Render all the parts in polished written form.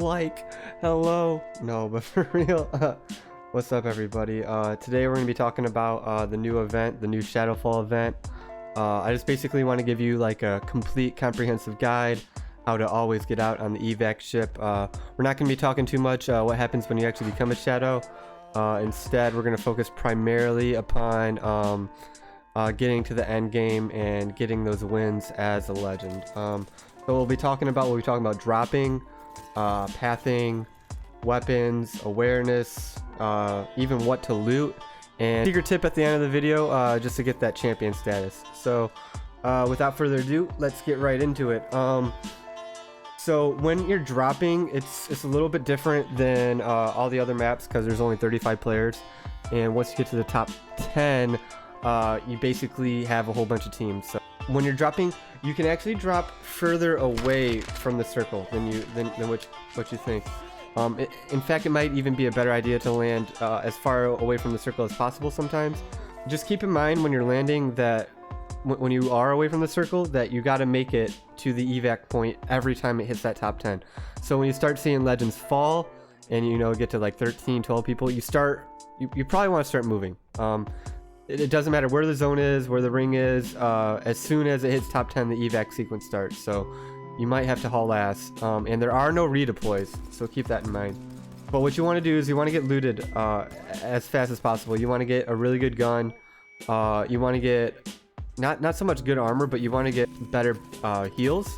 like, hello. No, but for real, what's up everybody? Today we're going to be talking about the new event, the new Shadowfall event. I just basically want to give you like a complete comprehensive guide how to always get out on the evac ship. We're not going to be talking too much what happens when you actually become a shadow. Instead, we're going to focus primarily upon getting to the end game and getting those wins as a legend. So we'll be talking about dropping, pathing, weapons, awareness, even what to loot, and secret tip at the end of the video just to get that champion status. So without further ado, let's get right into it. So when you're dropping, it's a little bit different than all the other maps because there's only 35 players, and once you get to the top 10, you basically have a whole bunch of teams. So when you're dropping, you can actually drop further away from the circle than what you think. In fact, it might even be a better idea to land as far away from the circle as possible sometimes. Just keep in mind when you're landing that when you are away from the circle that you got to make it to the evac point every time it hits that top 10. So when you start seeing legends fall and get to like 13, 12 people, you probably want to start moving. It doesn't matter where the zone is, where the ring is. As soon as it hits top 10, the evac sequence starts. So you might have to haul ass. And there are no redeploys, so keep that in mind. But what you want to do is you want to get looted as fast as possible. You want to get a really good gun. You want to get not so much good armor, but you want to get better heals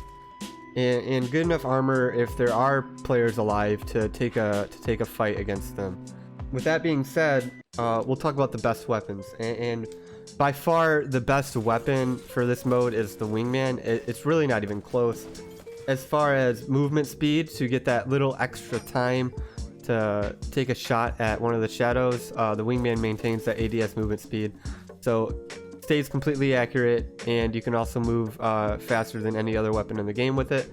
and good enough armor if there are players alive to take a fight against them. With that being said, we'll talk about the best weapons, and by far the best weapon for this mode is the wingman. It's really not even close. As far as movement speed, to get that little extra time to take a shot at one of the shadows, the wingman maintains that ADS movement speed, so stays completely accurate, and you can also move faster than any other weapon in the game with it.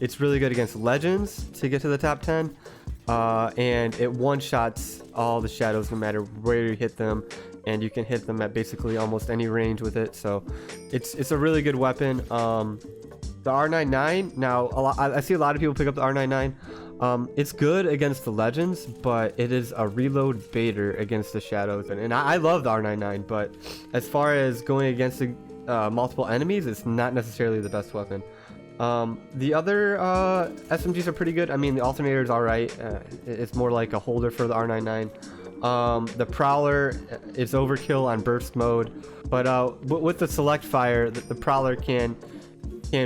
It's really good against legends to get to the top 10. And it one-shots all the shadows no matter where you hit them, and you can hit them at basically almost any range with it. So it's a really good weapon. The R99, now I see a lot of people pick up the R99. It's good against the legends, but it is a reload baiter against the shadows, and I love the R99, but as far as going against the, multiple enemies, it's not necessarily the best weapon. The other SMGs are pretty good. I mean, the alternator is alright. It's more like a holder for the R99. The Prowler is overkill on burst mode, but with the select fire, the Prowler can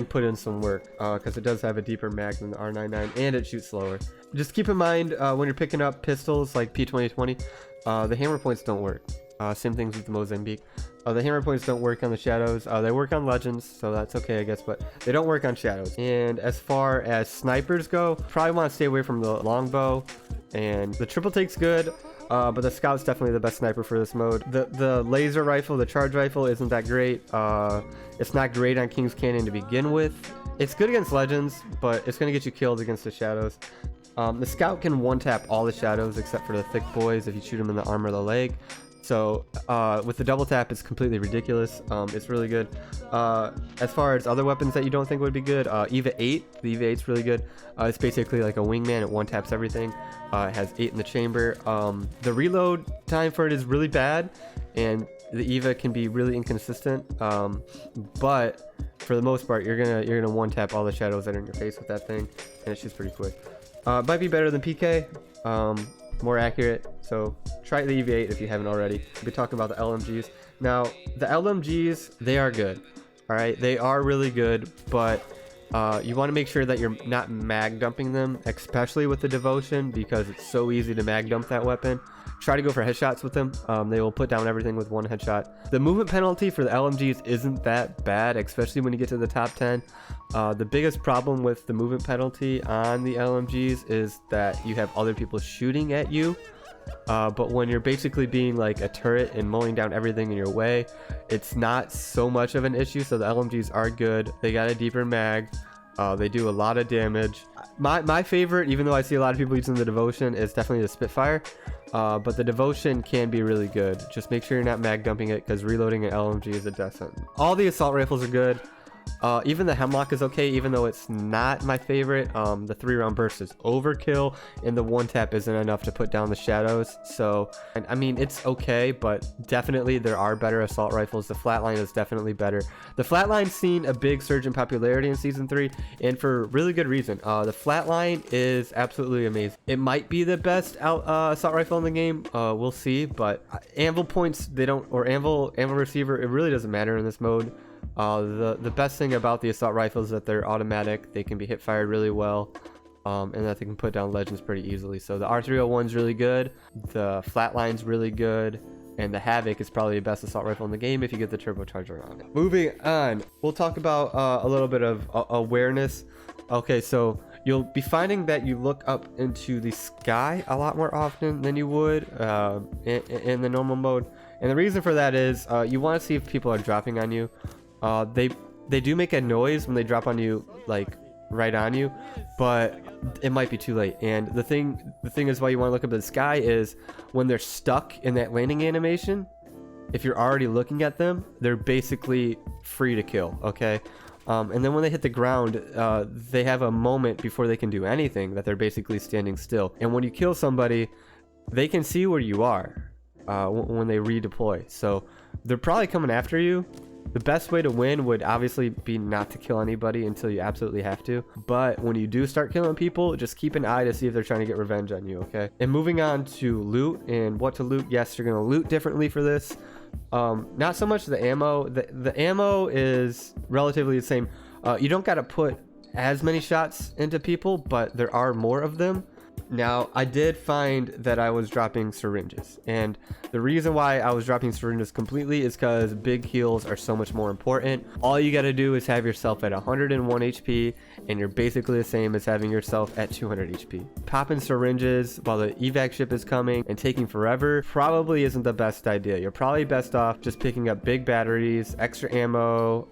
put in some work because it does have a deeper mag than the R99, and it shoots slower. Just keep in mind when you're picking up pistols like P2020, the hammer points don't work. Same things with the Mozambique. The hammer points don't work on the shadows. They work on legends, so that's okay, I guess, but they don't work on shadows. And as far as snipers go, probably want to stay away from the longbow. And the triple take's good, but the scout's definitely the best sniper for this mode. The laser rifle, the charge rifle, isn't that great. It's not great on King's Canyon to begin with. It's good against legends, but it's going to get you killed against the shadows. The scout can one-tap all the shadows except for the thick boys if you shoot them in the arm or the leg. So with the double tap, it's completely ridiculous. It's really good. As far as other weapons that you don't think would be good, EVA 8, the EVA 8's really good. It's basically like a wingman. It one taps everything. It has 8 in the chamber. The reload time for it is really bad, and the EVA can be really inconsistent. But for the most part, you're gonna one tap all the shadows that are in your face with that thing, and it's just pretty quick. Might be better than PK. More accurate, so try the EV8 if you haven't already. We'll be talking about the LMGs. Now, the LMGs, they are good. Alright, they are really good, but you want to make sure that you're not mag dumping them, especially with the Devotion, because it's so easy to mag dump that weapon. Try to go for headshots with them. They will put down everything with one headshot. The movement penalty for the LMGs isn't that bad, especially when you get to the top 10. The biggest problem with the movement penalty on the LMGs is that you have other people shooting at you. But when you're basically being like a turret and mowing down everything in your way, it's not so much of an issue. So the LMGs are good. They got a deeper mag. They do a lot of damage. My favorite, even though I see a lot of people using the Devotion, is definitely the Spitfire. But the Devotion can be really good. Just make sure you're not mag dumping it, because reloading an LMG is a death sentence. All the assault rifles are good. Even the Hemlock is okay, even though it's not my favorite. The 3-round burst is overkill, and the 1-tap isn't enough to put down the shadows. So, and I mean, it's okay, but definitely there are better assault rifles. The flatline is definitely better. The flatline's seen a big surge in popularity in season 3, and for really good reason. The flatline is absolutely amazing. It might be the best assault rifle in the game. We'll see, but anvil points, they don't, or anvil receiver, it really doesn't matter in this mode. The best thing about the assault rifles is that they're automatic. They can be hip fired really well, and that they can put down legends pretty easily. So the R301 is really good, the flatline's really good, and the Havoc is probably the best assault rifle in the game if you get the turbocharger on it. Moving on, we'll talk about a little bit of awareness. Okay, so you'll be finding that you look up into the sky a lot more often than you would in the normal mode. And the reason for that is you want to see if people are dropping on you. They do make a noise when they drop on you, like right on you, but it might be too late. And the thing is, why you want to look up at the sky is when they're stuck in that landing animation. If you're already looking at them, they're basically free to kill. Okay. And then when they hit the ground, they have a moment before they can do anything that they're basically standing still. And when you kill somebody, they can see where you are when they redeploy. So they're probably coming after you. The best way to win would obviously be not to kill anybody until you absolutely have to. But when you do start killing people, just keep an eye to see if they're trying to get revenge on you, okay? And moving on to loot and what to loot. Yes, you're going to loot differently for this. Not so much the ammo. The ammo is relatively the same. You don't got to put as many shots into people, but there are more of them. Now, I did find that I was dropping syringes, and the reason why I was dropping syringes completely is because big heals are so much more important. All you got to do is have yourself at 101 HP, and you're basically the same as having yourself at 200 HP. Popping syringes while the evac ship is coming and taking forever probably isn't the best idea. You're probably best off just picking up big batteries, extra ammo,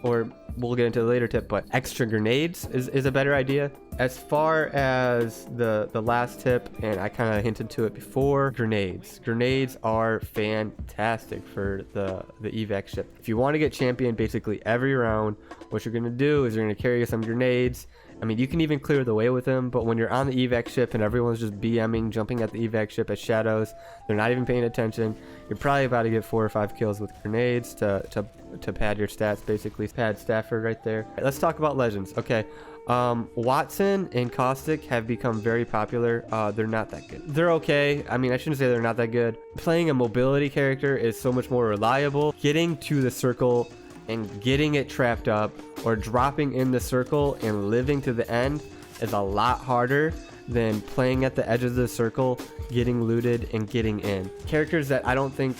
or we'll get into the later tip, but extra grenades is a better idea. As far as the last tip, and I kind of hinted to it before, grenades are fantastic for the evac ship. If you want to get champion basically every round, what you're going to do is you're going to carry some grenades. I mean, you can even clear the way with them, but when you're on the evac ship and everyone's just BMing, jumping at the evac ship as shadows, they're not even paying attention, you're probably about to get 4 or 5 kills with grenades to pad your stats, basically. Pad Stafford right there. Right, let's talk about legends. Okay, Watson and Caustic have become very popular. They're not that good. They're okay. I mean, I shouldn't say they're not that good. Playing a mobility character is so much more reliable. Getting to the circle and getting it trapped up, or dropping in the circle and living to the end, is a lot harder than playing at the edge of the circle, getting looted, and getting in. Characters that I don't think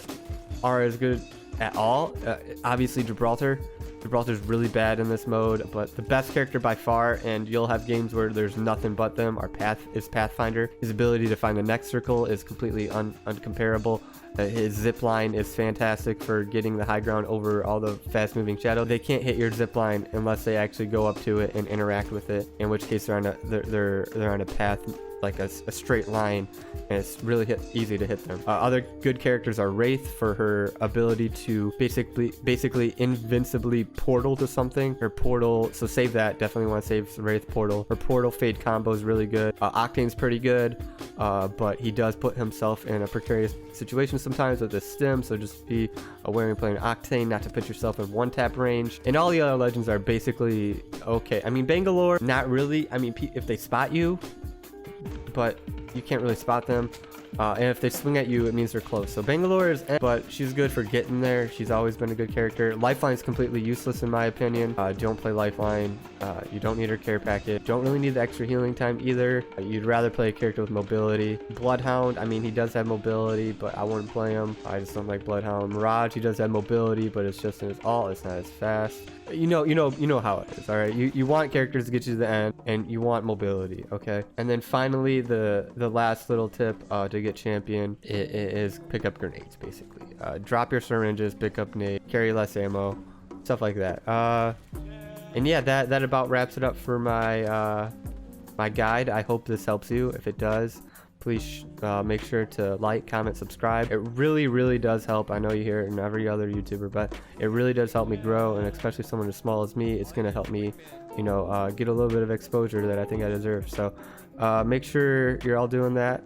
are as good at all, obviously Gibraltar's really bad in this mode, but the best character by far, and you'll have games where there's nothing but them, is Pathfinder. His ability to find the next circle is completely uncomparable. His zip line is fantastic for getting the high ground over all the fast moving shadow. They can't hit your zip line unless they actually go up to it and interact with it, in which case they're on a path, like a straight line, and it's really easy to hit them. Other good characters are Wraith for her ability to basically invincibly portal to something. Her portal, so save that, definitely want to save Wraith portal. Her portal fade combo is really good. Octane's pretty good, but he does put himself in a precarious situation sometimes with his stim, so just be aware when playing Octane not to put yourself in 1-tap range. And all the other legends are basically okay. I mean, Bangalore, not really. I mean, if they spot you, but you can't really spot them, and if they swing at you, it means they're close. So Bangalore is, but she's good for getting there. She's always been a good character. Lifeline is completely useless in my opinion. Don't play Lifeline. You don't need her care package. Don't really need the extra healing time either. You'd rather play a character with mobility. Bloodhound, I mean, he does have mobility, but I wouldn't play him. I just don't like Bloodhound. Mirage, he does have mobility, but it's just in his ult. It's not as fast. You know how it is. All right, you want characters to get you to the end, and you want mobility. Okay, and then finally the last little tip to get champion is pick up grenades. Basically, drop your syringes, pick up nades, carry less ammo, stuff like that. And yeah, that about wraps it up for my my guide. I hope this helps you. If it does, please make sure to like, comment, subscribe. It really does help. I know you hear it in every other YouTuber, but it really does help me grow, and especially someone as small as me, it's gonna help me, you know, get a little bit of exposure that I think I deserve. So make sure you're all doing that.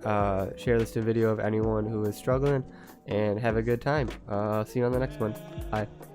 Share this to a video of anyone who is struggling, and have a good time. See you on the next one. Bye.